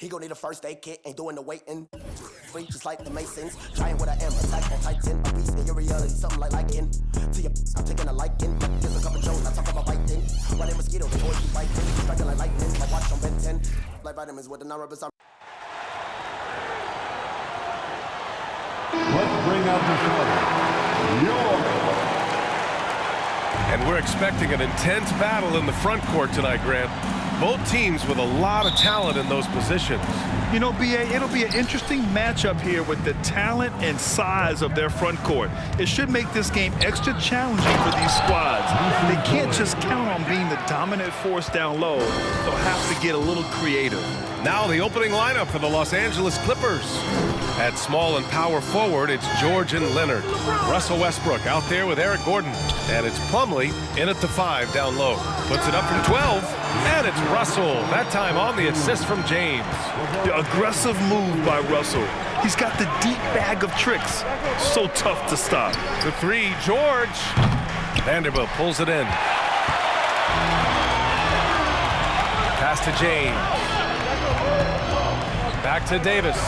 He gon' need a first aid kit, ain't doing the waiting. Free just like the Masons, trying what I am, attack on Titan. A beast in your reality, something like liking. To your I'm taking a liking. There's a couple Jones, I talk about biting. While they mosquito, they always be biting. Striking like lightning, my watch on Ben 10. Like vitamins with the non-rubbers. Let's bring out the starter. And we're expecting an intense battle in the front court tonight, Grant. Both teams with a lot of talent in those positions. You know, B.A., it'll be an interesting matchup here with the talent and size of their front court. It should make this game extra challenging for these squads. They can't just count on being the dominant force down low. They'll have to get a little creative. Now the opening lineup for the Los Angeles Clippers. At small and power forward, it's George and Leonard. Russell Westbrook out there with Eric Gordon. And it's Plumlee in at the 5 down low. Puts it up from 12, and it's Russell. That time on the assist from James. The aggressive move by Russell. He's got the deep bag of tricks. So tough to stop. The 3, George. Vanderbilt pulls it in. Pass to James. Back to Davis.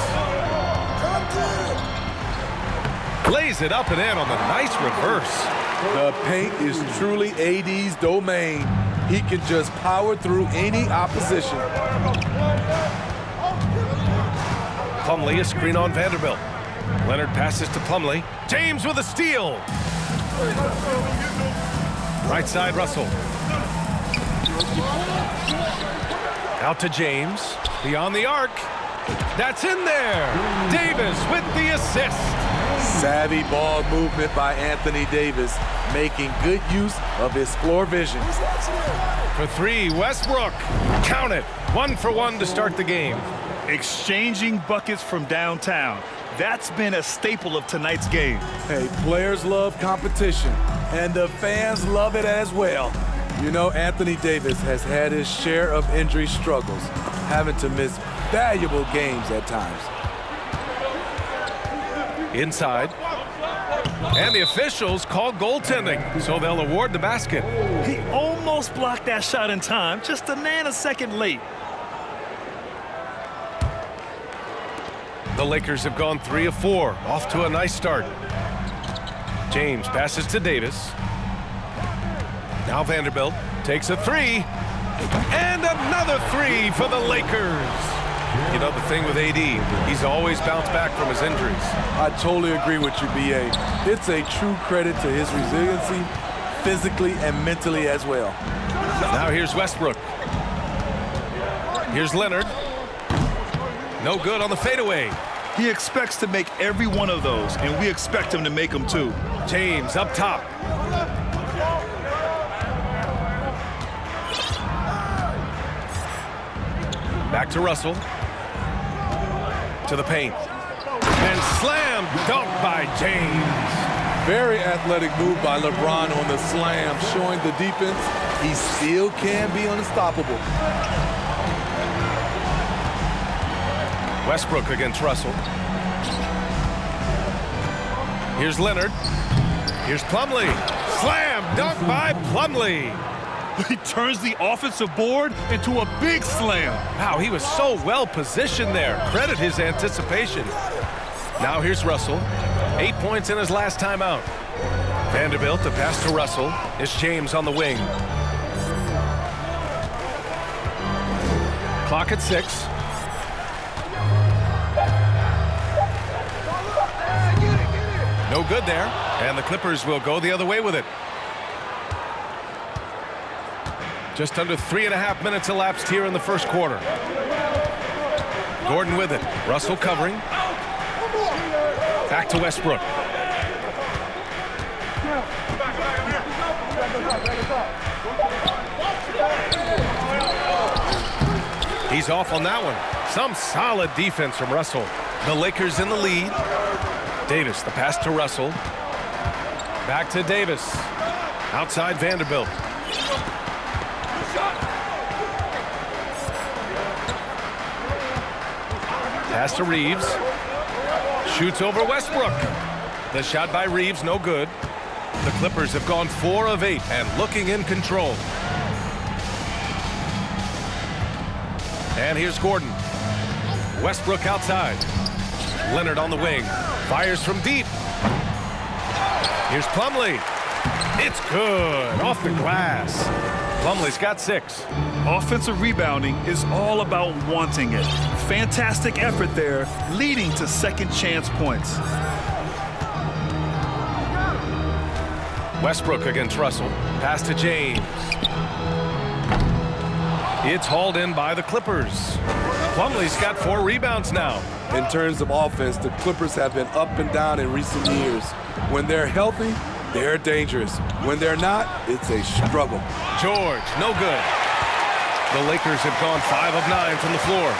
Lays it up and in on the nice reverse. The paint is truly AD's domain. He can just power through any opposition. Plumlee, a screen on Vanderbilt. Leonard passes to Plumlee. James with a steal. Right side, Russell. Out to James. Beyond the arc. That's in there. Davis with the assist. Savvy ball movement by Anthony Davis, making good use of his floor vision. For 3, Westbrook. Count it. 1 for 1 to start the game. Exchanging buckets from downtown. That's been a staple of tonight's game. Hey, players love competition, and the fans love it as well. You know, Anthony Davis has had his share of injury struggles, having to miss valuable games at times. Inside. And the officials call goaltending, so they'll award the basket. He almost blocked that shot in time, just a nanosecond late. The Lakers have gone 3 of 4, off to a nice start. James passes to Davis. Now Vanderbilt takes a 3. And another 3 for the Lakers. You know, the thing with AD, he's always bounced back from his injuries. I totally agree with you, B.A. It's a true credit to his resiliency, physically and mentally as well. Now here's Westbrook. Here's Leonard. No good on the fadeaway. He expects to make every one of those, and we expect him to make them too. James up top. Back to Russell. To the paint. And slam dunk by James. Very athletic move by LeBron on the slam, showing the defense he still can be unstoppable. Westbrook against Russell. Here's Leonard. Here's Plumlee. Slam dunk by Plumlee. He turns the offensive board into a big slam. Wow, he was so well positioned there. Credit his anticipation. Now here's Russell. 8 points in his last time out. Vanderbilt, the pass to Russell. It's James on the wing. Clock at 6. No good there. And the Clippers will go the other way with it. Just under 3.5 minutes elapsed here in the first quarter. Gordon with it. Russell covering. Back to Westbrook. He's off on that one. Some solid defense from Russell. The Lakers in the lead. Davis, the pass to Russell. Back to Davis. Outside Vanderbilt. Pass to Reeves. Shoots over Westbrook. The shot by Reeves, no good. The Clippers have gone 4 of 8 and looking in control. And here's Gordon. Westbrook outside. Leonard on the wing. Fires from deep. Here's Plumlee. It's good. Off the glass. Plumlee's got 6. Offensive rebounding is all about wanting it. Fantastic effort there, leading to second chance points. Westbrook against Russell. Pass to James. It's hauled in by the Clippers. Plumlee's got 4 rebounds now. In terms of offense, the Clippers have been up and down in recent years. When they're healthy, they're dangerous. When they're not, it's a struggle. George, no good. The Lakers have gone 5 of 9 from the floor.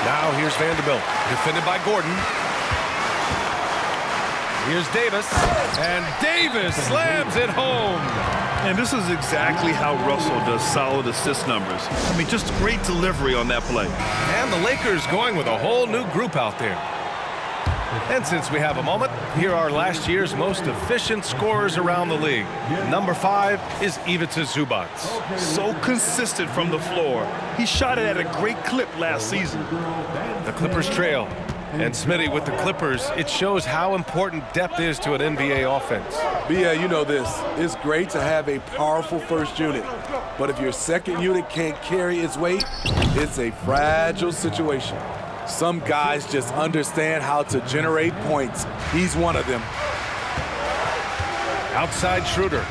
Now here's Vanderbilt, defended by Gordon. Here's Davis, and Davis slams it home. And this is exactly how Russell does solid assist numbers. I mean, just great delivery on that play. And the Lakers going with a whole new group out there. And since we have a moment, here are last year's most efficient scorers around the league. Number 5 is Ivica Zubac. So consistent from the floor. He shot it at a great clip last season. The Clippers trail. And Smitty, with the Clippers, it shows how important depth is to an NBA offense. Yeah, you know this. It's great to have a powerful first unit. But if your second unit can't carry its weight, it's a fragile situation. Some guys just understand how to generate points. He's one of them. Outside Schroeder.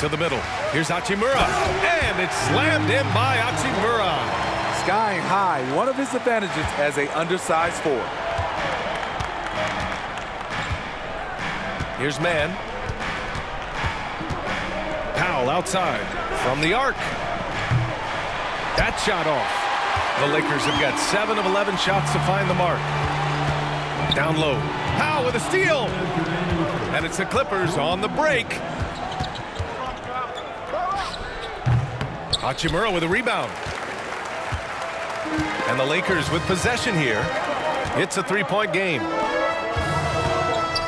To the middle. Here's Hachimura. And it's slammed in by Hachimura. Skying high, one of his advantages as an undersized forward. Here's Mann. Powell outside from the arc. That shot off. The Lakers have got 7 of 11 shots to find the mark. Down low. Powell with a steal. And it's the Clippers on the break. Hachimura with a rebound. And the Lakers with possession here. It's a 3-point game.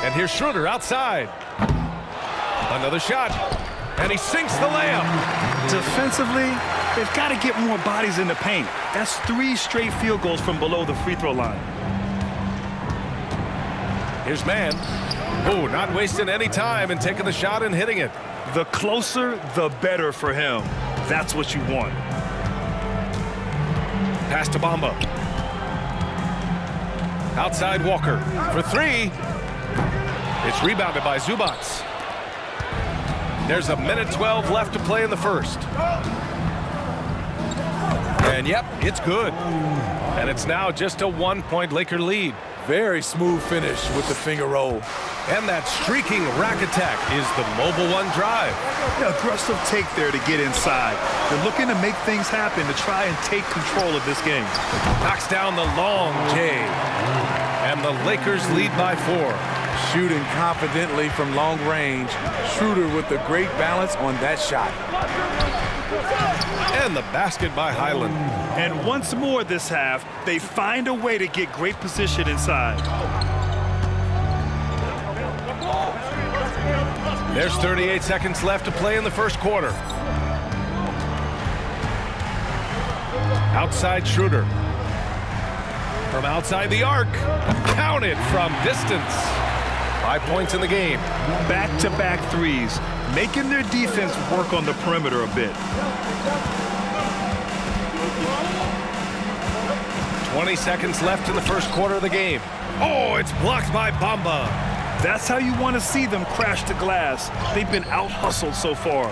And here's Schroeder outside. Another shot. And he sinks the layup. Defensively, they've got to get more bodies in the paint. That's 3 straight field goals from below the free throw line. Here's Mann. Oh, not wasting any time and taking the shot and hitting it. The closer, the better for him. That's what you want. Pass to Bamba. Outside Walker for 3. It's rebounded by Zubac. There's a minute 12 left to play in the first. And yep, it's good. And it's now just a 1-point Laker lead. Very smooth finish with the finger roll. And that streaking rack attack is the Mobile One drive. Yeah, aggressive take there to get inside. They're looking to make things happen to try and take control of this game. Knocks down the long J. And the Lakers lead by 4. Shooting confidently from long range. Schroeder with the great balance on that shot. And the basket by Highland. And once more this half, they find a way to get great position inside. There's 38 seconds left to play in the first quarter. Outside Schroeder. From outside the arc. Counted from distance. 5 points in the game. Back-to-back threes, making their defense work on the perimeter a bit. 20 seconds left in the first quarter of the game. Oh, it's blocked by Bamba. That's how you want to see them crash the glass. They've been out-hustled so far.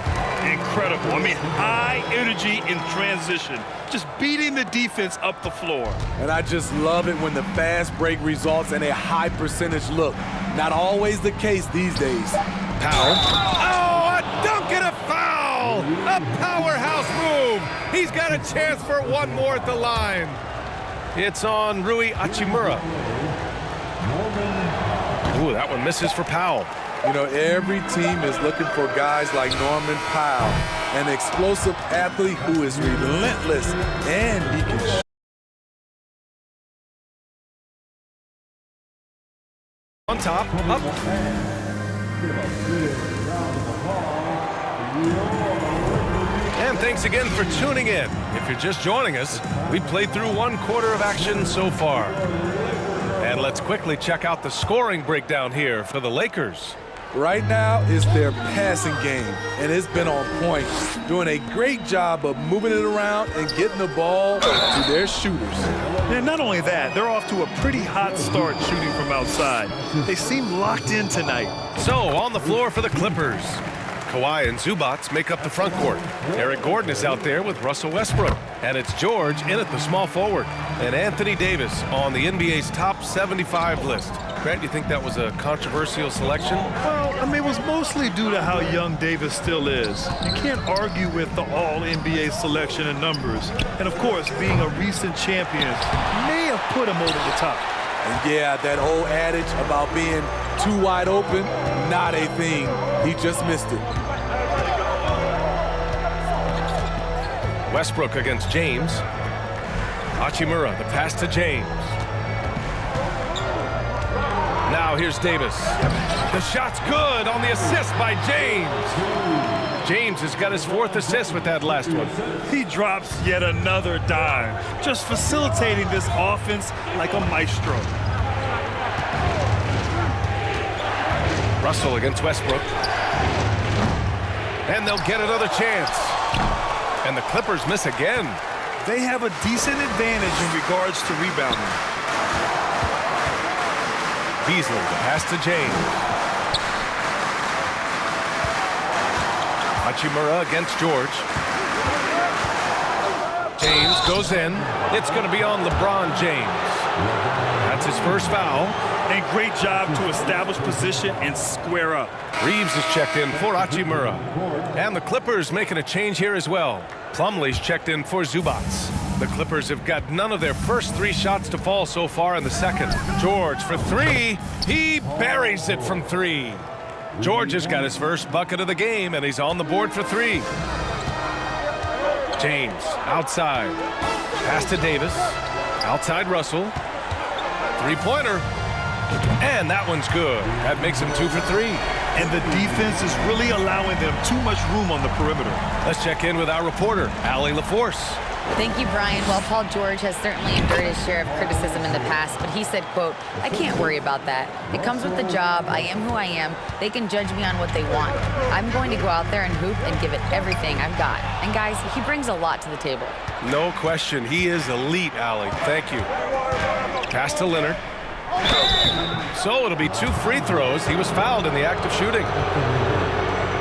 Incredible. I mean, high energy in transition. Just beating the defense up the floor. And I just love it when the fast break results in a high percentage look. Not always the case these days. Powell. Oh, a dunk and a foul! A powerhouse move. He's got a chance for one more at the line. It's on Rui Hachimura. Ooh, that one misses for Powell. You know, every team is looking for guys like Norman Powell, an explosive athlete who is relentless, and he can shoot. On top, up. And thanks again for tuning in. If you're just joining us, we've played through 1 quarter of action so far. And let's quickly check out the scoring breakdown here for the Lakers. Right now is their passing game, and it's been on point, doing a great job of moving it around and getting the ball to their shooters. And not only that, they're off to a pretty hot start shooting from outside. They seem locked in tonight. So, on the floor for the Clippers, Kawhi and Zubac make up the front court. Eric Gordon is out there with Russell Westbrook. And it's George in at the small forward. And Anthony Davis on the NBA's top 75 list. Grant, you think that was a controversial selection? Well, I mean, it was mostly due to how young Davis still is. You can't argue with the all-NBA selection and numbers. And, of course, being a recent champion may have put him over the top. And yeah, that old adage about being too wide open, not a thing. He just missed it. Westbrook against James. Hachimura, the pass to James. Now here's Davis. The shot's good on the assist by James. James has got his 4th assist with that last one. He drops yet another dime, just facilitating this offense like a maestro. Russell against Westbrook. And they'll get another chance. And the Clippers miss again. They have a decent advantage in regards to rebounding. Beasley, the pass to James. Hachimura against George. James goes in. It's going to be on LeBron James. That's his first foul. And great job to establish position and square up. Reeves is checked in for Hachimura. And the Clippers making a change here as well. Plumlee's checked in for Zubac. The Clippers have got none of their first 3 shots to fall so far in the second. George for 3. He buries it from 3. George has got his first bucket of the game, and he's on the board for 3. James outside. Pass to Davis. Outside Russell. 3-pointer. And that one's good. That makes him 2 for 3. And the defense is really allowing them too much room on the perimeter. Let's check in with our reporter, Allie LaForce. Thank you, Brian. Well, Paul George has certainly endured his share of criticism in the past, but he said, quote, "I can't worry about that. It comes with the job. I am who I am. They can judge me on what they want. I'm going to go out there and hoop and give it everything I've got." And guys, he brings a lot to the table. No question. He is elite, Allie. Thank you. Pass to Leonard. So it'll be 2 free throws. He was fouled in the act of shooting.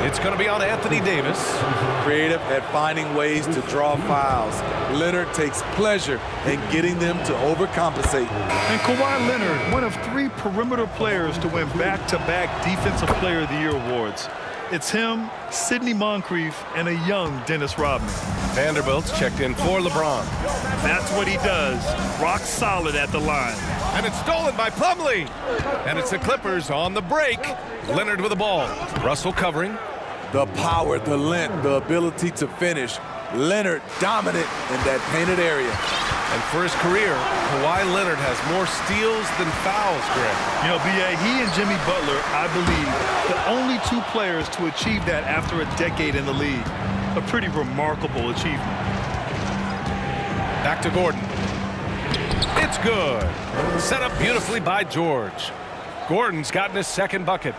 It's going to be on Anthony Davis. Creative at finding ways to draw fouls. Leonard takes pleasure in getting them to overcompensate. And Kawhi Leonard, one of 3 perimeter players to win back-to-back Defensive Player of the Year awards. It's him, Sidney Moncrief, and a young Dennis Rodman. Vanderbilt's checked in for LeBron. That's what he does. Rock solid at the line. And it's stolen by Plumlee. And it's the Clippers on the break. Leonard with the ball. Russell covering. The power, the length, the ability to finish. Leonard dominant in that painted area. And for his career, Kawhi Leonard has more steals than fouls, Greg. You know, B.A., he and Jimmy Butler, I believe, the only 2 players to achieve that after a decade in the league. A pretty remarkable achievement. Back to Gordon. It's good. Set up beautifully by George. Gordon's gotten his 2nd bucket.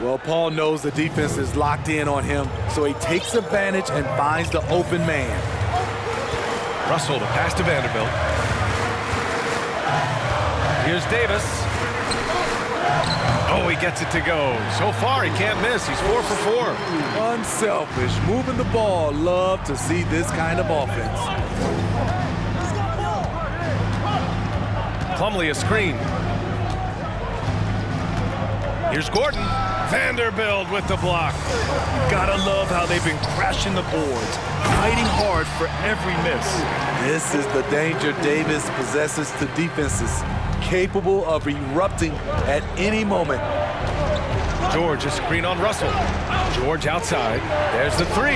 Well, Paul knows the defense is locked in on him, so he takes advantage and finds the open man. Russell to pass to Vanderbilt. Here's Davis. Oh, he gets it to go. So far, he can't miss. He's 4 for 4. Unselfish, moving the ball. Love to see this kind of offense. Plumlee a screen. Here's Gordon. Vanderbilt with the block. Gotta love how they've been crashing the boards, fighting hard for every miss. This is the danger Davis possesses to defenses, capable of erupting at any moment. George a screen on Russell. George outside. There's the 3.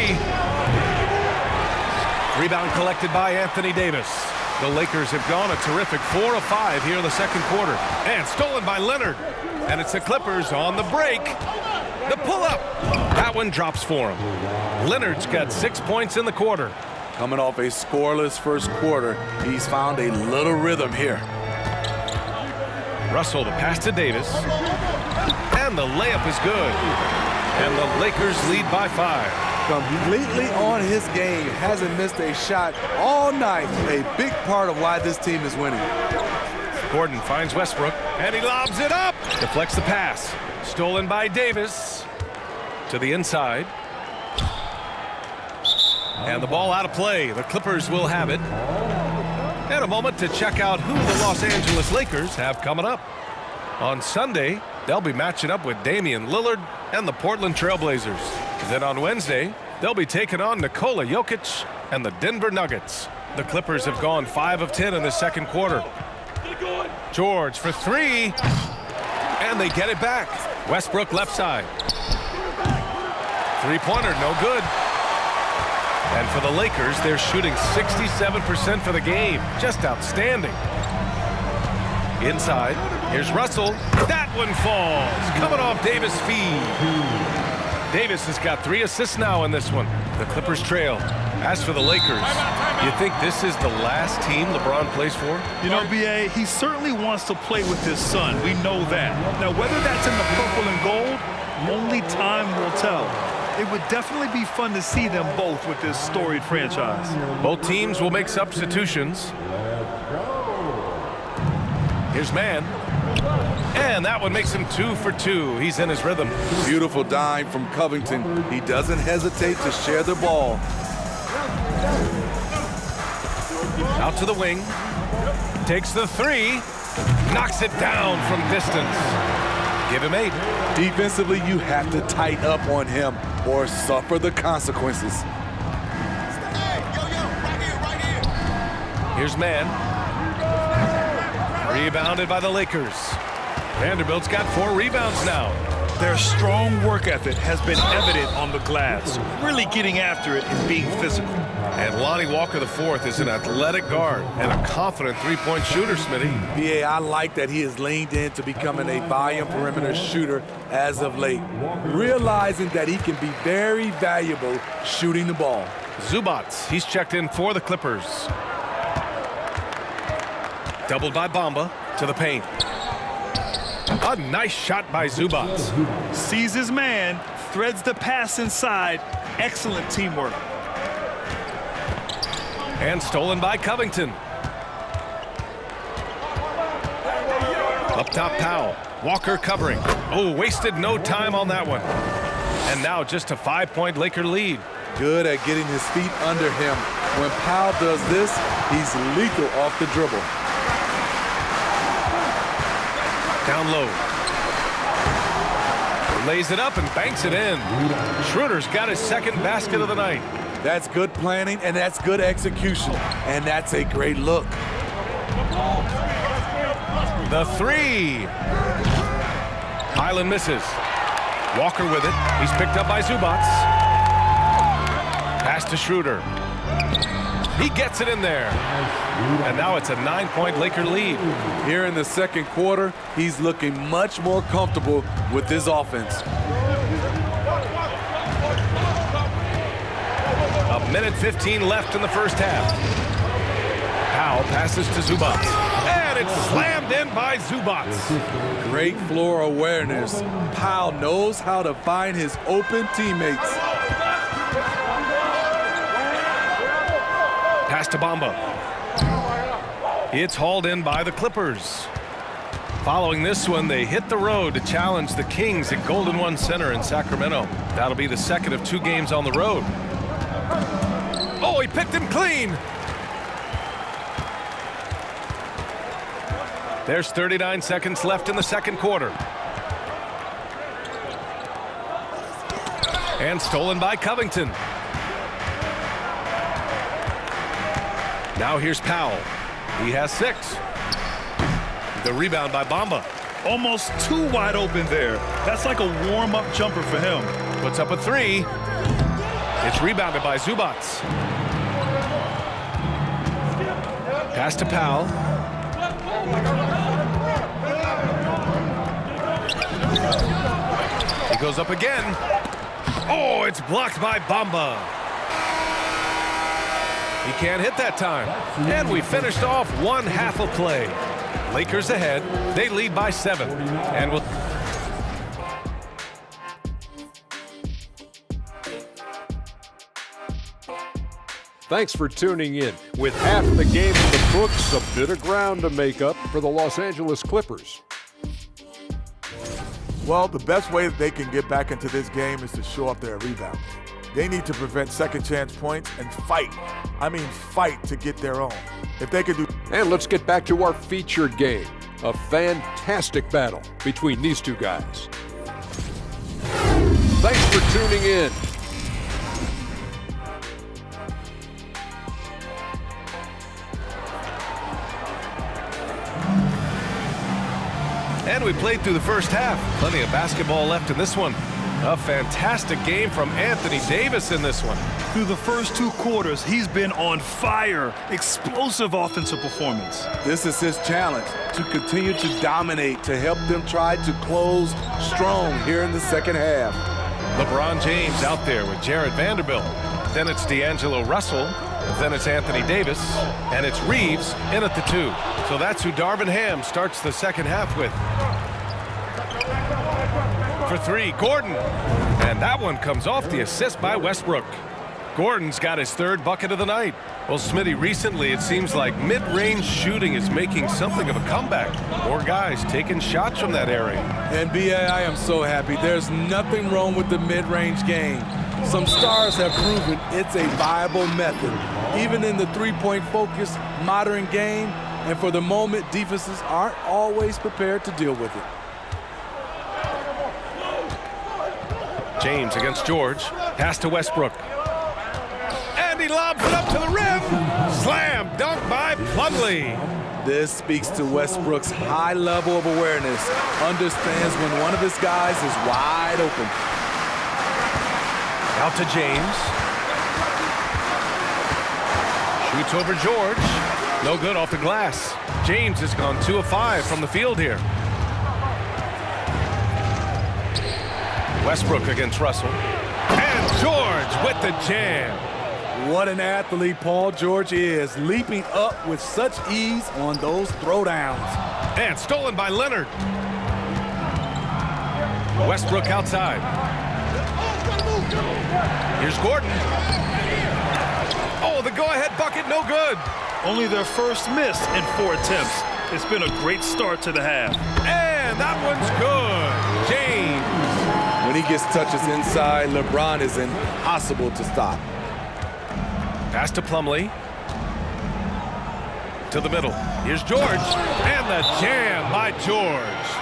Rebound collected by Anthony Davis. The Lakers have gone a terrific 4 of 5 here in the 2nd quarter. And stolen by Leonard. And it's the Clippers on the break. The pull-up. That that one drops for him. Leonard's got 6 points in the quarter. Coming off a scoreless first quarter, he's found a little rhythm here. Russell, the pass to Davis. And the layup is good. And the Lakers lead by 5. Completely on his game, hasn't missed a shot all night. A big part of why this team is winning. Gordon finds Westbrook, and he lobs it up. Deflects the pass. Stolen by Davis. To the inside. And the ball out of play. The Clippers will have it. And a moment to check out who the Los Angeles Lakers have coming up. On Sunday, they'll be matching up with Damian Lillard and the Portland Trailblazers. Then on Wednesday, they'll be taking on Nikola Jokic and the Denver Nuggets. The Clippers have gone 5 of 10 in the second quarter. George for 3. And they get it back. Westbrook left side. Three-pointer, no good. And for the Lakers, they're shooting 67% for the game. Just outstanding. Inside, here's Russell. That one falls. Coming off Davis' feed. Davis has got 3 assists now in this one. The Clippers trail. As for the Lakers, you think this is the last team LeBron plays for? You know, B.A., he certainly wants to play with his son. We know that. Now, whether that's in the purple and gold, only time will tell. It would definitely be fun to see them both with this storied franchise. Both teams will make substitutions. Here's Mann. And that one makes him 2 for 2. He's in his rhythm. Beautiful dime from Covington. He doesn't hesitate to share the ball. Out to the wing. Takes the 3. Knocks it down from distance. Give him 8. Defensively, you have to tighten up on him or suffer the consequences. Here's Mann. Rebounded by the Lakers. Vanderbilt's got 4 rebounds now. Their strong work ethic has been evident on the glass, really getting after it and being physical. And Lonnie Walker IV is an athletic guard and a confident three-point shooter, Smitty. BA, I like that he has leaned into becoming a volume perimeter shooter as of late, realizing that he can be very valuable shooting the ball. Zubats, he's checked in for the Clippers. Doubled by Bamba to the paint. A nice shot by Zubats. Sees his man, threads the pass inside. Excellent teamwork. And stolen by Covington. Up top, Powell. Walker covering. Oh, wasted no time on that one. And now just a 5-point Laker lead. Good at getting his feet under him. When Powell does this, he's lethal off the dribble. Down low. Lays it up and banks it in. Schroeder's got his second basket of the night. That's good planning, and that's good execution. And that's a great look. The 3. Highland misses. Walker with it. He's picked up by Zubats. Pass to Schroeder. He gets it in there. And now it's a 9-point Laker lead. Here in the second quarter, he's looking much more comfortable with his offense. A minute 15 left in the first half. Powell passes to Zubats. And it's slammed in by Zubats. Great floor awareness. Powell knows how to find his open teammates. Pass to Bamba. It's hauled in by the Clippers. Following this one, they hit the road to challenge the Kings at Golden One Center in Sacramento. That'll be the second of 2 games on the road. Oh, he picked him clean. There's 39 seconds left in the second quarter. And stolen by Covington. Now here's Powell. He has 6. The rebound by Bamba. Almost too wide open there. That's like a warm-up jumper for him. Puts up a 3. It's rebounded by Zubats. Pass to Powell. He goes up again. Oh, it's blocked by Bamba. He can't hit that time. And we finished off one half of play. Lakers ahead. They lead by 7. And we'll... Thanks for tuning in. With half the game in the books, a bit of ground to make up for the Los Angeles Clippers. Well, the best way that they can get back into this game is to show up their rebound. They need to prevent second chance points and fight. I mean, fight to get their own. If they could do... And let's get back to our featured game. A fantastic battle between these two guys. Thanks for tuning in. And we played through the first half. Plenty of basketball left in this one. A fantastic game from Anthony Davis in this one. Through the first 2 quarters, he's been on fire. Explosive offensive performance. This is his challenge, to continue to dominate, to help them try to close strong here in the second half. LeBron James out there with Jared Vanderbilt. Then it's D'Angelo Russell. Then it's Anthony Davis. And it's Reeves in at the 2. So that's who Darvin Ham starts the second half with. For 3, Gordon. And that one comes off the assist by Westbrook. Gordon's got his 3rd bucket of the night. Well, Smitty, recently it seems like mid-range shooting is making something of a comeback. More guys taking shots from that area. And B.A., I am so happy. There's nothing wrong with the mid-range game. Some stars have proven it's a viable method, even in the three-point focused modern game. And for the moment, defenses aren't always prepared to deal with it. James against George. Pass to Westbrook. And he lobs it up to the rim. Slam dunk by Plumlee. This speaks to Westbrook's high level of awareness. Understands when one of his guys is wide open. Out to James. Shoots over George. No good off the glass. James has gone 2 of 5 from the field here. Westbrook against Russell. And George with the jam. What an athlete Paul George is, leaping up with such ease on those throwdowns. And stolen by Leonard. Westbrook outside. Here's Gordon. Oh, the go-ahead bucket, no good. Only their first miss in 4 attempts. It's been a great start to the half. And that one's good. James. When he gets touches inside, LeBron is impossible to stop. Pass to Plumlee. To the middle. Here's George. And the jam by George.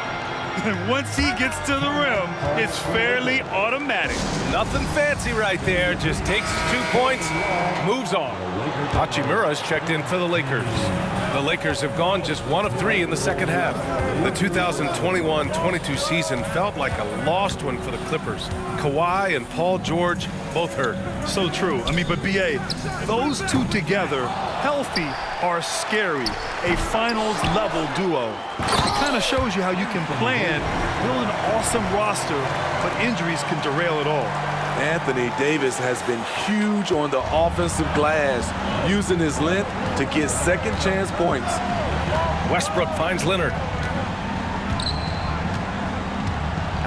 And once he gets to the rim, it's fairly automatic. Nothing fancy right there. Just takes 2 points, moves on. Hachimura's checked in for the Lakers. The Lakers have gone just 1 of 3 in the second half. The 2021-22 season felt like a lost one for the Clippers. Kawhi and Paul George both hurt. So true. I mean, but B.A., those 2 together, healthy, are scary. A finals-level duo. It kind of shows you how you can plan, build an awesome roster, but injuries can derail it all. Anthony Davis has been huge on the offensive glass, using his length to get second chance points. Westbrook finds Leonard.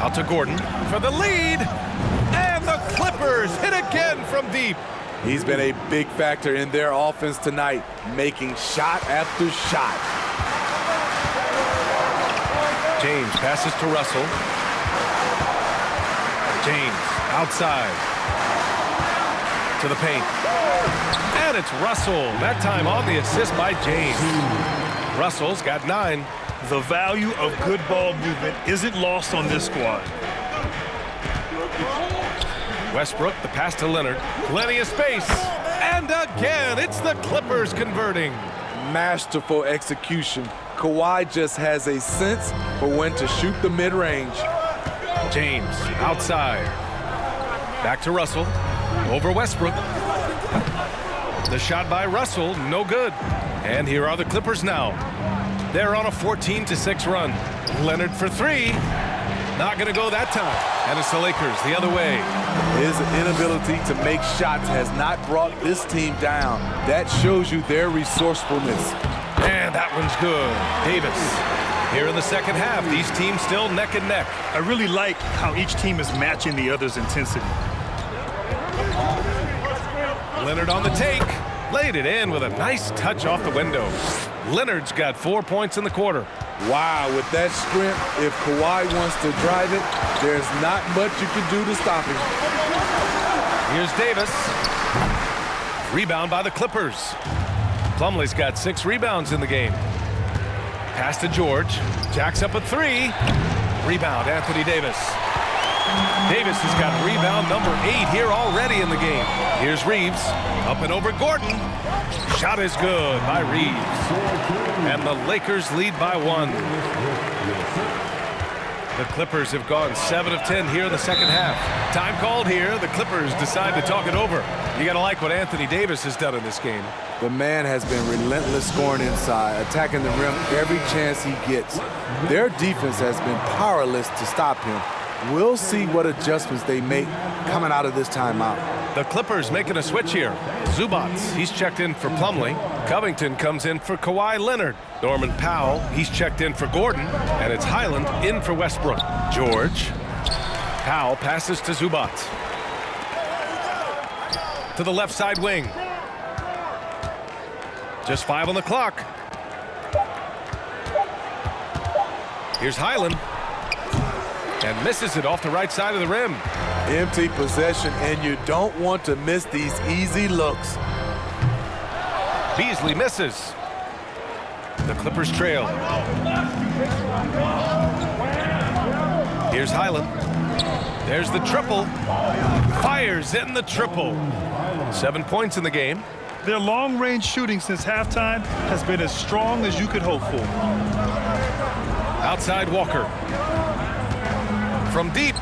Out to Gordon for the lead. And the Clippers hit again from deep. He's been a big factor in their offense tonight, making shot after shot. James passes to Russell. James outside to the paint. And it's Russell, that time on the assist by James. Russell's got 9. The value of good ball movement isn't lost on this squad. Westbrook, the pass to Leonard. Plenty of space. And again, it's the Clippers converting. Masterful execution. Kawhi just has a sense for when to shoot the mid-range. James outside. Back to Russell. Over Westbrook. The shot by Russell, no good. And here are the Clippers now. They're on a 14-6 run. Leonard for 3. Not going to go that time. And it's the Lakers the other way. His inability to make shots has not brought this team down. That shows you their resourcefulness. And that one's good. Davis. Here in the second half, these teams still neck and neck. I really like how each team is matching the other's intensity. Leonard on the take. Laid it in with a nice touch off the window. Leonard's got 4 points in the quarter. Wow, with that sprint, if Kawhi wants to drive it, there's not much you can do to stop him. Here's Davis. Rebound by the Clippers. Plumlee's got 6 rebounds in the game. Pass to George. Jacks up a 3. Rebound, Anthony Davis. Davis has got rebound number 8 here already in the game. Here's Reeves. Up and over Gordon. Shot is good by Reeves. And the Lakers lead by 1. The Clippers have gone 7 of 10 here in the second half. Time called here. The Clippers decide to talk it over. You gotta like what Anthony Davis has done in this game. The man has been relentless scoring inside, attacking the rim every chance he gets. Their defense has been powerless to stop him. We'll see what adjustments they make coming out of this timeout. The Clippers making a switch here. Zubac, he's checked in for Plumlee. Covington comes in for Kawhi Leonard. Norman Powell, he's checked in for Gordon. And it's Highland in for Westbrook. George. Powell passes to Zubac. To the left side wing. Just 5 on the clock. Here's Highland. And misses it off the right side of the rim. Empty possession, and you don't want to miss these easy looks. Beasley misses. The Clippers trail. Here's Highland. There's the triple. Fires in the triple. 7 points in the game. Their long-range shooting since halftime has been as strong as you could hope for. Outside Walker. From deep.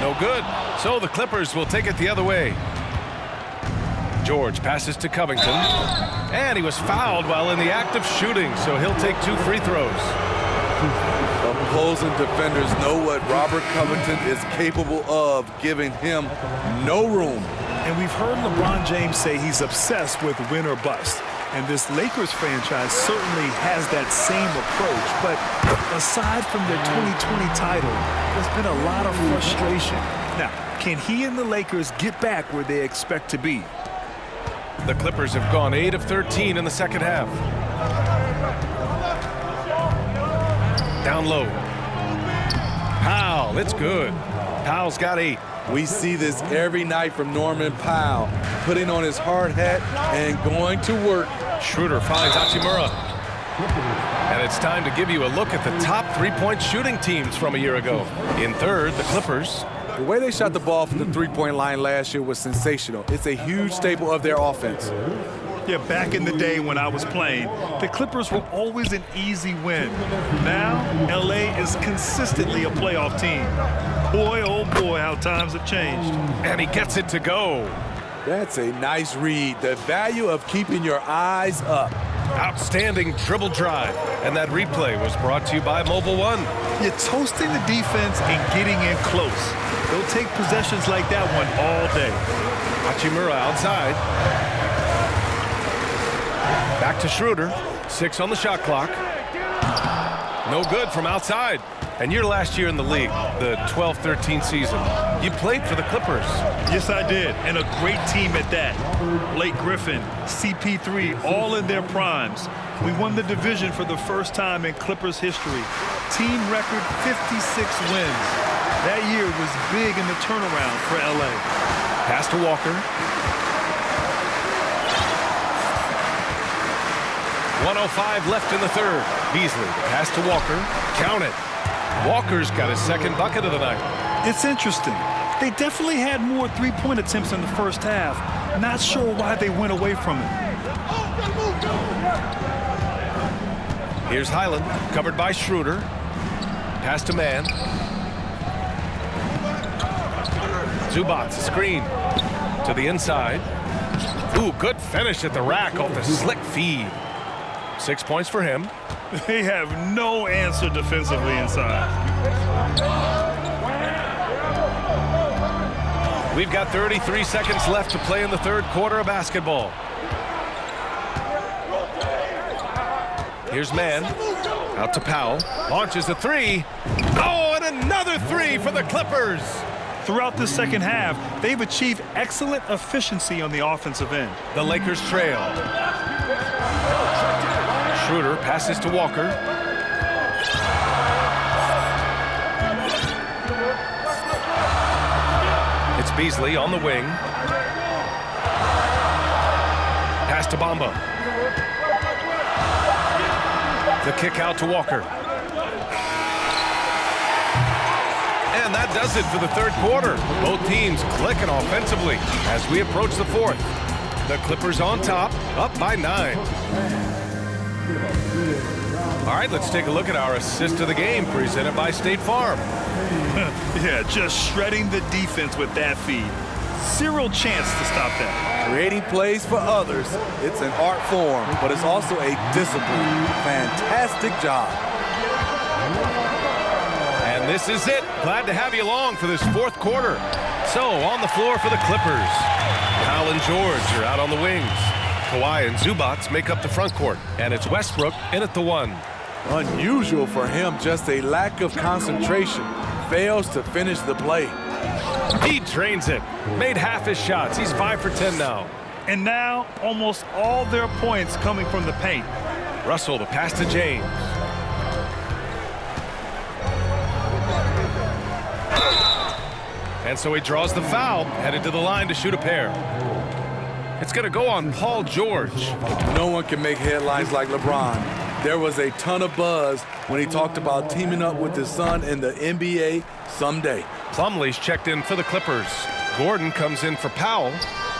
No good. So the Clippers will take it the other way. George passes to Covington. And he was fouled while in the act of shooting, so he'll take 2 free throws. Opposing defenders know what Robert Covington is capable of, giving him no room. And we've heard LeBron James say he's obsessed with win or bust. And this Lakers franchise certainly has that same approach. But aside from their 2020 title, there's been a lot of frustration. Now, can he and the Lakers get back where they expect to be? The Clippers have gone 8 of 13 in the second half. Down low. Powell, it's good. Powell's got 8. We see this every night from Norman Powell, putting on his hard hat and going to work. Schroeder finds Hachimura. And it's time to give you a look at the top 3-point shooting teams from a year ago. In third, the Clippers. The way they shot the ball from the three-point line last year was sensational. It's a huge staple of their offense. Yeah, back in the day when I was playing, the Clippers were always an easy win. Now, LA is consistently a playoff team. Boy, oh boy, how times have changed. And he gets it to go. That's a nice read. The value of keeping your eyes up. Outstanding dribble drive. And that replay was brought to you by Mobile One. You're toasting the defense and getting in close. They'll take possessions like that one all day. Hachimura outside. Back to Schroeder. 6 on the shot clock. No good from outside. And your last year in the league, the 12-13 season, you played for the Clippers. Yes, I did, and a great team at that. Blake Griffin, CP3, all in their primes. We won the division for the first time in Clippers history. Team record 56 wins. That year was big in the turnaround for LA. Pass to Walker. 1:05 left in the third. Beasley, pass to Walker. Count it. Walker's got his second bucket of the night. It's interesting. They definitely had more three-point attempts in the first half. Not sure why they went away from it. Here's Highland, covered by Schroeder. Pass to Mann. Zubac, screen to the inside. Ooh, good finish at the rack off the slick feed. 6 points for him. They have no answer defensively inside. We've got 33 seconds left to play in the third quarter of basketball. Here's Mann. Out to Powell. Launches a three. Oh, and another three for the Clippers. Throughout the second half, they've achieved excellent efficiency on the offensive end. The Lakers trail. Schroeder passes to Walker. It's Beasley on the wing. Pass to Bamba. The kick out to Walker. And that does it for the third quarter. Both teams clicking offensively as we approach the fourth. The Clippers on top, up by 9. All right, let's take a look at our assist of the game presented by State Farm. Yeah, just shredding the defense with that feed. Zero chance to stop that. Creating plays for others. It's an art form, but it's also a discipline. Fantastic job. And this is it. Glad to have you along for this fourth quarter. So, on the floor for the Clippers. Powell and George are out on the wings. Kawhi and Zubac make up the front court. And it's Westbrook in at the 1. Unusual for him, just a lack of concentration. Fails to finish the play. He drains it. Made half his shots. He's 5 for 10 now. And now, almost all their points coming from the paint. Russell, the pass to James. And so he draws the foul, headed to the line to shoot a pair. It's going to go on Paul George. No one can make headlines like LeBron. There was a ton of buzz when he talked about teaming up with his son in the NBA someday. Plumlee's checked in for the Clippers. Gordon comes in for Powell.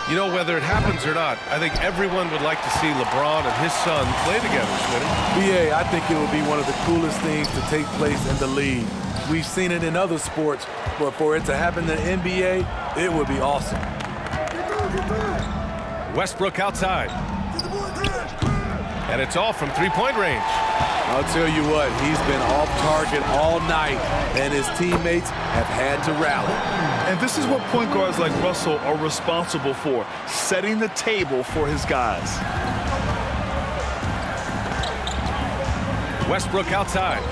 You know, whether it happens or not, I think everyone would like to see LeBron and his son play together, Smitty. BA, I think it would be one of the coolest things to take place in the league. We've seen it in other sports, but for it to happen in the NBA, it would be awesome. Westbrook outside. And it's off from three-point range. I'll tell you what, he's been off target all night, and his teammates have had to rally. And this is what point guards like Russell are responsible for, setting the table for his guys. Westbrook outside.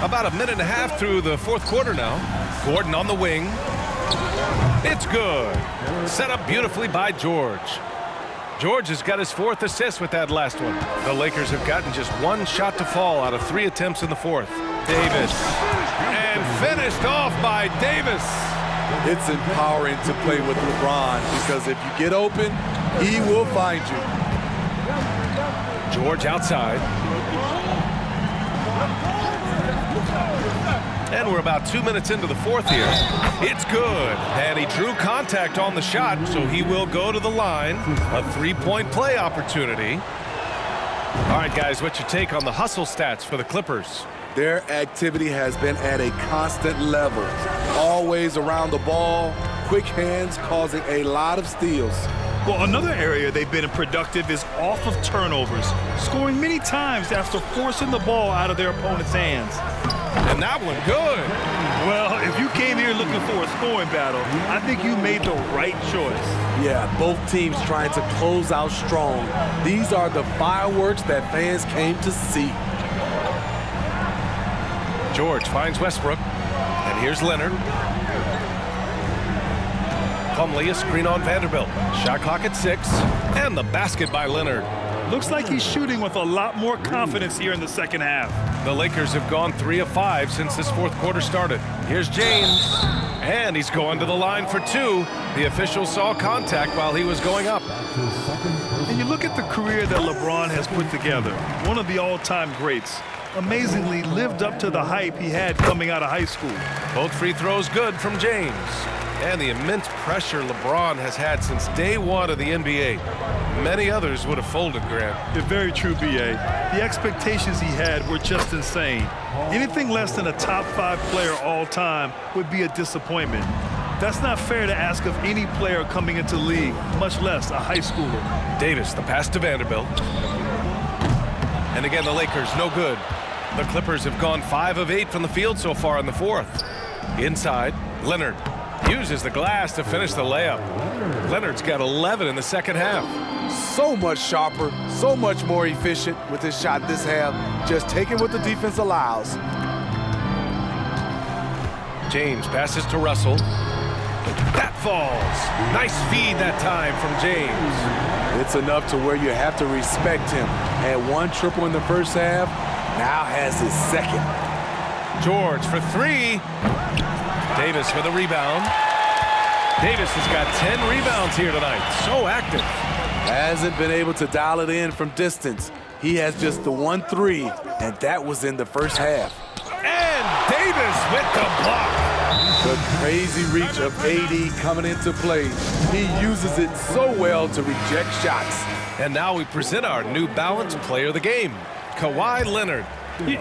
About a minute and a half through the fourth quarter now. Gordon on the wing. It's good. Set up beautifully by George. George has got his 4th assist with that last one. The Lakers have gotten just 1 shot to fall out of 3 attempts in the fourth. Davis. And finished off by Davis. It's empowering to play with LeBron because if you get open, he will find you. George outside. And we're about 2 minutes into the fourth here. It's good. And he drew contact on the shot, so he will go to the line. A 3-point play opportunity. All right, guys, what's your take on the hustle stats for the Clippers? Their activity has been at a constant level. Always around the ball, quick hands causing a lot of steals. Well, another area they've been productive is off of turnovers, scoring many times after forcing the ball out of their opponent's hands. And that one good. Well, if you came here looking for a scoring battle, I think you made the right choice. Yeah, both teams trying to close out strong. These are the fireworks that fans came to see. George finds Westbrook. And here's Leonard. Plumlee, a screen on Vanderbilt. Shot clock at 6. And the basket by Leonard. Looks like he's shooting with a lot more confidence here in the second half. The Lakers have gone 3 of 5 since this fourth quarter started. Here's James. And he's going to the line for 2. The official saw contact while he was going up. And you look at the career that LeBron has put together. One of the all-time greats. Amazingly lived up to the hype he had coming out of high school. Both free throws good from James. And the immense pressure LeBron has had since day 1 of the NBA. Many others would have folded, Grant. You're very true, B.A. The expectations he had were just insane. Anything less than a top 5 player all time would be a disappointment. That's not fair to ask of any player coming into the league, much less a high schooler. Davis, the pass to Vanderbilt. And again, the Lakers, no good. The Clippers have gone 5 of 8 from the field so far in the fourth. Inside, Leonard uses the glass to finish the layup. Leonard's got 11 in the second half. So much sharper, so much more efficient with his shot this half. Just taking what the defense allows. James passes to Russell. That falls. Nice feed that time from James. It's enough to where you have to respect him. Had 1 triple in the first half, now has his second. George for 3. Davis for the rebound. Davis has got 10 rebounds here tonight. So active. Hasn't been able to dial it in from distance. He has just the 1 3, and that was in the first half. And Davis with the block. The crazy reach of AD coming into play. He uses it so well to reject shots. And now we present our New Balance player of the game, Kawhi Leonard.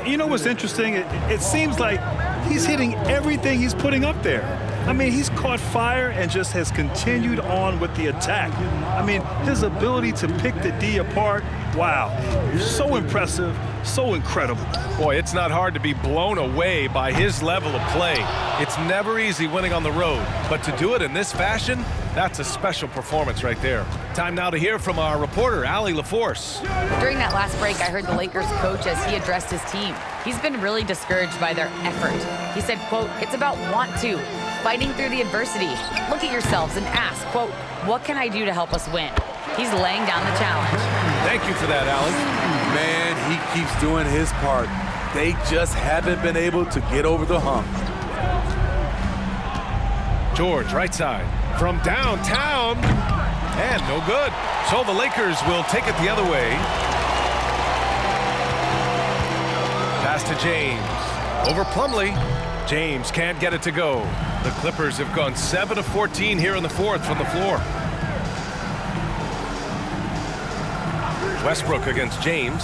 You know what's interesting? It seems like he's hitting everything he's putting up there. I mean, he's caught fire and just has continued on with the attack. I mean, his ability to pick the D apart, wow, so impressive, so incredible. Boy, it's not hard to be blown away by his level of play. It's never easy winning on the road, but to do it in this fashion, that's a special performance right there. Time now to hear from our reporter, Allie LaForce. During that last break, I heard the Lakers coach as he addressed his team. He's been really discouraged by their effort. He said, quote, "It's about want to, fighting through the adversity. Look at yourselves and ask, quote, what can I do to help us win?" He's laying down the challenge. Thank you for that, Allie. Man, he keeps doing his part. They just haven't been able to get over the hump. George, right side, from downtown, and no good. So the Lakers will take it the other way. Pass to James, over Plumlee. James can't get it to go. The Clippers have gone 7 of 14 here in the fourth from the floor. Westbrook against James.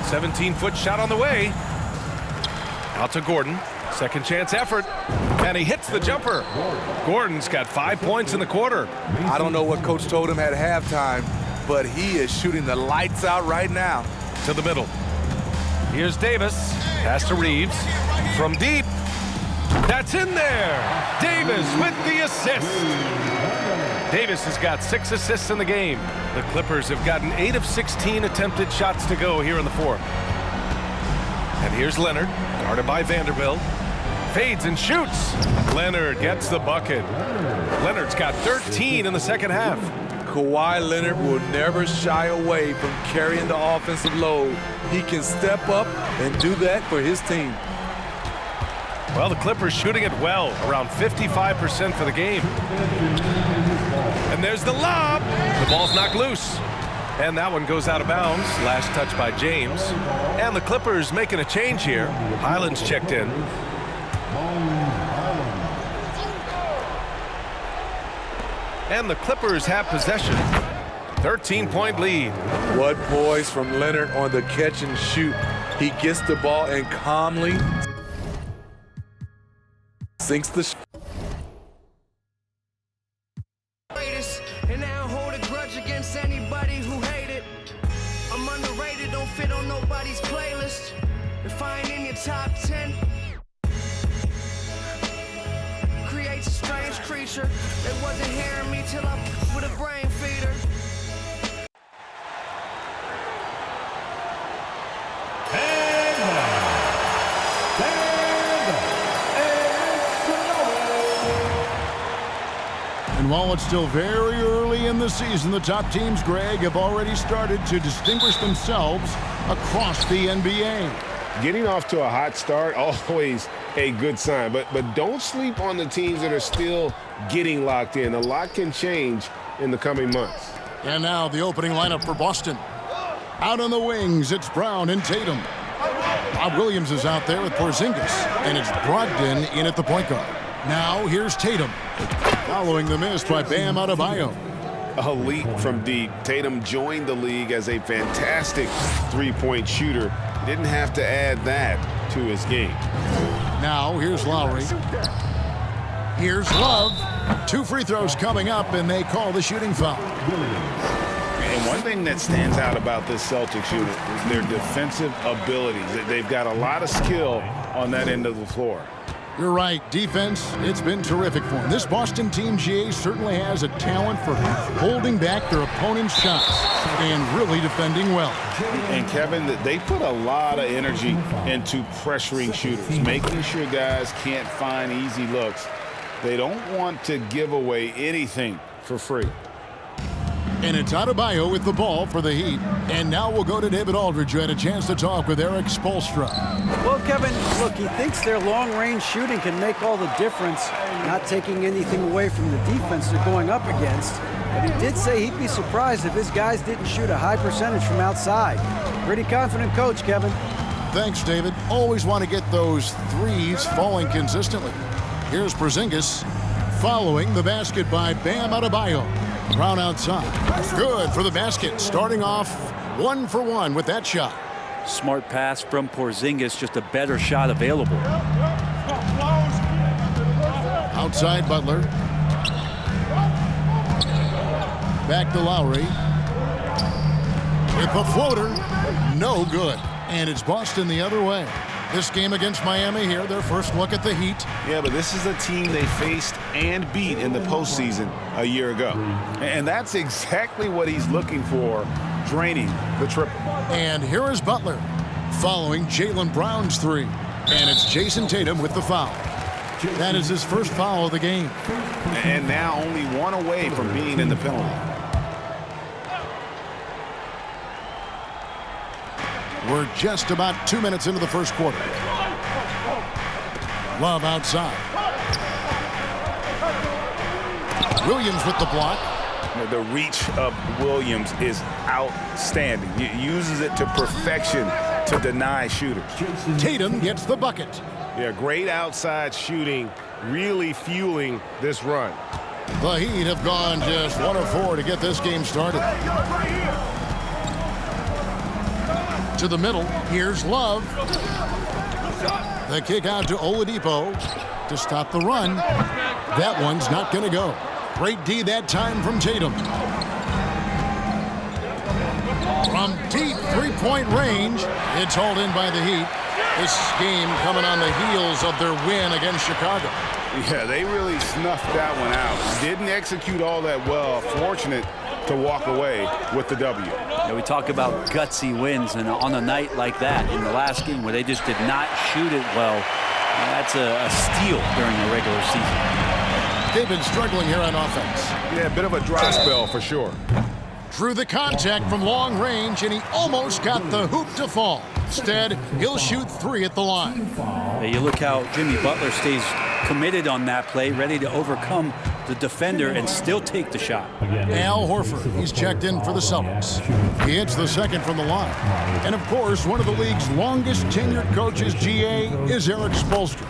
17-foot shot on the way. Out to Gordon. Second chance effort. And he hits the jumper. Gordon's got 5 points in the quarter. I don't know what coach told him at halftime, but he is shooting the lights out right now. To the middle. Here's Davis. Pass to Reeves. From deep. That's in there. Davis with the assist. Davis has got 6 assists in the game. The Clippers have gotten 8 of 16 attempted shots to go here in the fourth. And here's Leonard, guarded by Vanderbilt. Fades and shoots. Leonard gets the bucket. Leonard's got 13 in the second half. Kawhi Leonard will never shy away from carrying the offensive load. He can step up and do that for his team. Well, the Clippers shooting it well, around 55% for the game. And there's the lob. The ball's knocked loose. And that one goes out of bounds. Last touch by James. And the Clippers making a change here. Highland's checked in. And the Clippers have possession. 13-point lead. What poise from Leonard on the catch and shoot. He gets the ball and calmly sinks the shot. And I don't hold a grudge against anybody who hate it. I'm underrated, don't fit on nobody's playlist. If I ain't in your top 10, creates a strange creature that wasn't hearing me till I with a brain feeder. And while it's still very early in the season, the top teams, Greg, have already started to distinguish themselves across the NBA. Getting off to a hot start, always a good sign. But don't sleep on the teams that are still getting locked in. A lot can change in the coming months. And now the opening lineup for Boston. Out on the wings, it's Brown and Tatum. Bob Williams is out there with Porzingis, and it's Brogdon in at the point guard. Now here's Tatum, following the miss by Bam Adebayo. A leap from deep. Tatum joined the league as a fantastic three-point shooter. Didn't have to add that to his game. Now here's Lowry. Here's Love. 2 free throws coming up, and they call the shooting foul. And one thing that stands out about this Celtics unit is their defensive abilities. They've got a lot of skill on that end of the floor. You're right. Defense, it's been terrific for them. This Boston team, GA, certainly has a talent for holding back their opponent's shots and really defending well. And Kevin, they put a lot of energy into pressuring shooters, making sure guys can't find easy looks. They don't want to give away anything for free. And it's Adebayo with the ball for the Heat. And now we'll go to David Aldridge, who had a chance to talk with Eric Spoelstra. Well, Kevin, look, he thinks their long-range shooting can make all the difference, not taking anything away from the defense they're going up against. But he did say he'd be surprised if his guys didn't shoot a high percentage from outside. Pretty confident coach, Kevin. Thanks, David. Always want to get those threes falling consistently. Here's Porzingis following the basket by Bam Adebayo. Brown outside. Good for the basket. Starting off 1 for 1 with that shot. Smart pass from Porzingis, just a better shot available. Outside Butler. Back to Lowry. With the floater. No good. And it's Boston the other way. This game against Miami here, their first look at the Heat. Yeah, but this is a team they faced and beat in the postseason a year ago. And that's exactly what he's looking for, draining the triple. And here is Butler following Jaylen Brown's three. And it's Jason Tatum with the foul. That is his first foul of the game. And now only one away from being in the penalty. We're just about 2 minutes into the first quarter. Love outside. Williams with the block. The reach of Williams is outstanding. He uses it to perfection to deny shooters. Tatum gets the bucket. Yeah, great outside shooting, really fueling this run. The Heat have gone just 1 of 4 to get this game started. To the middle, here's Love. The kick out to Oladipo to stop the run. That one's not going to go. Great D that time from Tatum. From deep three-point range, it's hauled in by the Heat. This game coming on the heels of their win against Chicago. Yeah, they really snuffed that one out. Didn't execute all that well. Fortunate to walk away with the W. Yeah, we talk about gutsy wins, and on a night like that in the last game where they just did not shoot it well, that's a steal during the regular season. They've been struggling here on offense. Yeah, a bit of a dry spell for sure. Drew the contact from long range, and he almost got the hoop to fall. Instead, he'll shoot 3 at the line. Yeah, you look how Jimmy Butler stays committed on that play, ready to overcome the defender and still take the shot. Al Horford, he's checked in for the Celtics. He hits the second from the line. And of course, one of the league's longest tenured coaches, GA, is Eric Spoelstra.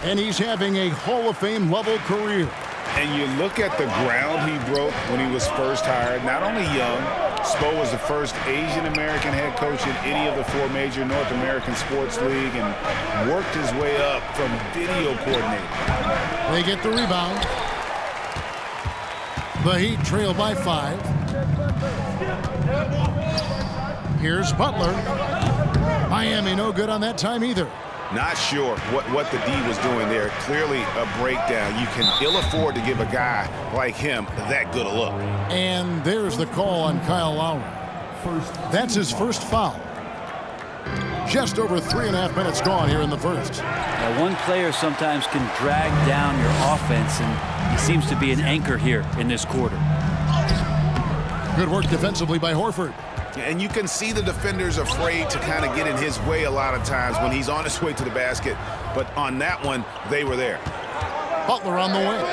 And he's having a Hall of Fame level career. And you look at the ground he broke when he was first hired. Not only young, Spo was the first Asian American head coach in any of the 4 major North American sports league and worked his way up from video coordinator. They get the rebound. The Heat trail by 5. Here's Butler. Miami no good on that time either. Not sure what the D was doing there. Clearly a breakdown. You can ill afford to give a guy like him that good a look. And there's the call on Kyle Lowry. That's his first foul. Just over 3.5 minutes gone here in the first. Now, one player sometimes can drag down your offense, and he seems to be an anchor here in this quarter. Good work defensively by Horford. And you can see the defenders afraid to kind of get in his way a lot of times when he's on his way to the basket. But on that one, they were there. Butler on the way.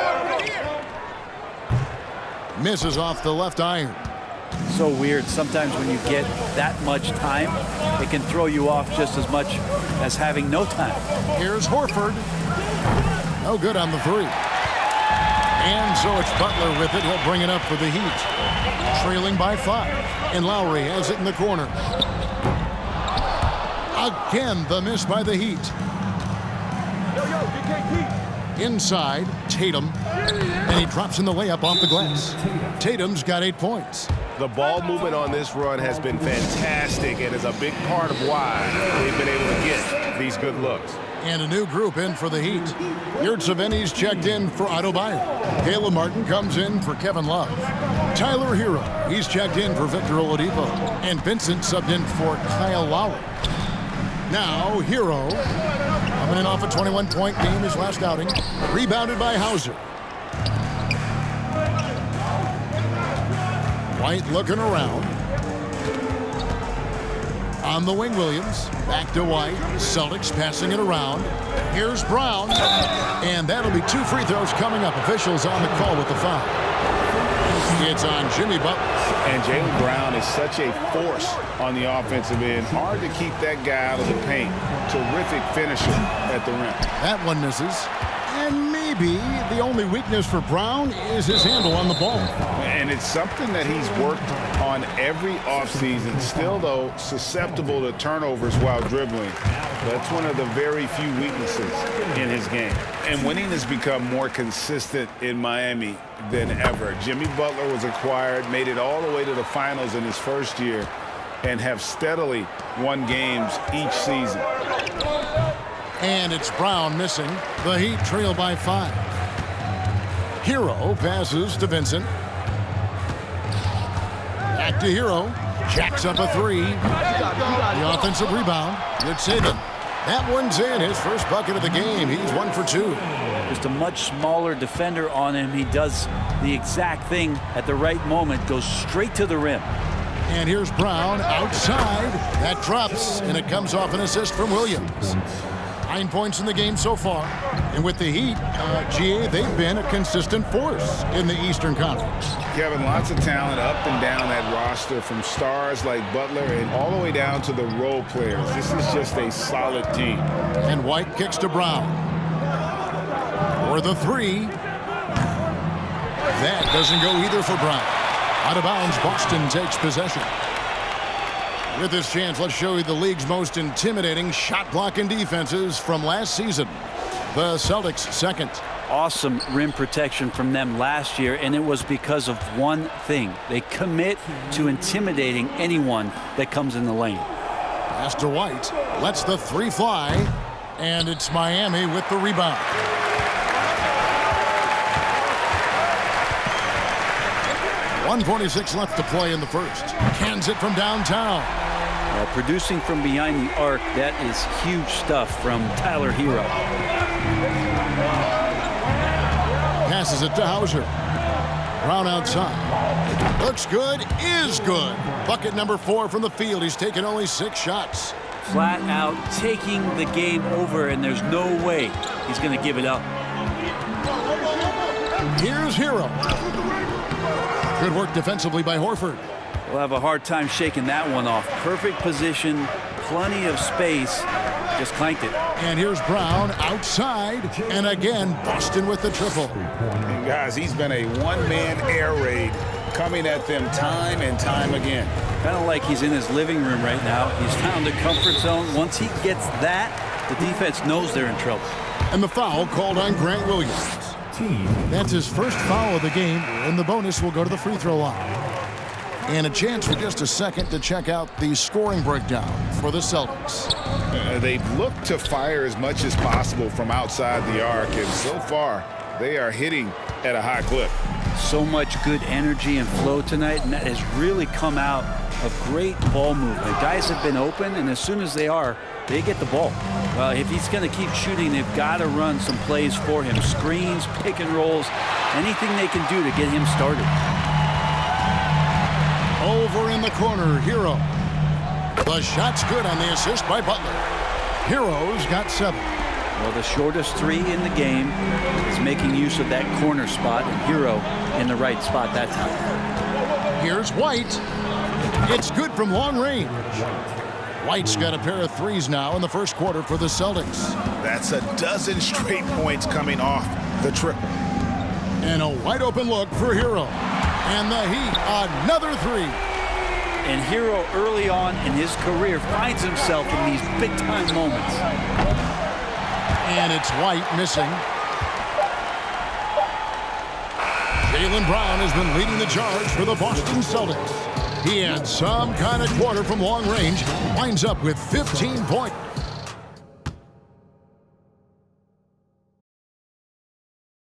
Misses off the left iron. So weird. Sometimes when you get that much time, it can throw you off just as much as having no time. Here's Horford. No good on the 3. And so it's Butler with it. He'll bring it up for the Heat. Trailing by 5. And Lowry has it in the corner. Again, the miss by the Heat. Inside, Tatum. And he drops in the layup off the glass. Tatum's got 8 points. The ball movement on this run has been fantastic and is a big part of why they've been able to get these good looks. And a new group in for the Heat. Yurtseven's checked in for Adebayo. Caleb Martin comes in for Kevin Love. Tyler Hero, he's checked in for Victor Oladipo. And Vincent subbed in for Kyle Lowry. Now Hero, coming in off a 21-point game his last outing. Rebounded by Hauser. White looking around. On the wing, Williams. Back to White. Celtics passing it around. Here's Brown. And that'll be 2 free throws coming up. Officials on the call with the foul. It's on Jimmy Butler. And Jaylen Brown is such a force on the offensive end. Hard to keep that guy out of the paint. Terrific finisher at the rim. That one misses. And maybe the only weakness for Brown is his handle on the ball. And it's something that he's worked on every offseason. Still, though, susceptible to turnovers while dribbling. That's one of the very few weaknesses in his game. And winning has become more consistent in Miami than ever. Jimmy Butler was acquired, made it all the way to the finals in his first year, and have steadily won games each season. And it's Brown missing. The Heat trail by 5. Hero passes to Vincent. Back to Hero. Jacks up a 3. The offensive rebound. Yurtseven. That one's in. His first bucket of the game. He's 1 for 2. Just a much smaller defender on him. He does the exact thing at the right moment. Goes straight to the rim. And here's Brown outside. That drops, and it comes off an assist from Williams. 9 points in the game so far. And with the Heat, GA, they've been a consistent force in the Eastern Conference. Kevin, lots of talent up and down that roster, from stars like Butler and all the way down to the role players. This is just a solid team. And White kicks to Brown. For the 3. That doesn't go either for Brown. Out of bounds, Boston takes possession. With this chance, let's show you the league's most intimidating shot-blocking defenses from last season. The Celtics second. Awesome rim protection from them last year, and it was because of one thing. They commit to intimidating anyone that comes in the lane. Pass to White. Lets the 3 fly, and it's Miami with the rebound. .146 left to play in the first. Cans it from downtown. Producing from behind the arc, that is huge stuff from Tyler Hero. Passes it to Hauser. Brown outside. Looks good, is good. Bucket number 4 from the field. He's taken only 6 shots. Flat out taking the game over, and there's no way he's going to give it up. Here's Hero. Good work defensively by Horford. We'll have a hard time shaking that one off. Perfect position, plenty of space, just clanked it. And here's Brown outside, and again, Boston with the triple. And guys, he's been a one-man air raid coming at them time and time again. Kind of like he's in his living room right now. He's found a comfort zone. Once he gets that, the defense knows they're in trouble. And the foul called on Grant Williams. That's his first foul of the game, and the bonus will go to the free throw line. And a chance for just a second to check out the scoring breakdown for the Celtics. They've looked to fire as much as possible from outside the arc, and so far they are hitting at a high clip. So much good energy and flow tonight, and that has really come out of great ball movement. Guys have been open, and as soon as they are, they get the ball. If he's going to keep shooting, they've got to run some plays for him. Screens, pick and rolls, anything they can do to get him started. Over in the corner, Hero. The shot's good on the assist by Butler. Hero's got 7. Well, the shortest 3 in the game is making use of that corner spot, and Hero in the right spot that time. Here's White. It's good from long range. White's got a pair of 3s now in the first quarter for the Celtics. That's a dozen straight points coming off the triple. And a wide open look for Hero. And the Heat, another 3. And Hero early on in his career finds himself in these big-time moments. And it's White missing. Jaylen Brown has been leading the charge for the Boston Celtics. He had some kind of quarter from long range, winds up with 15 points.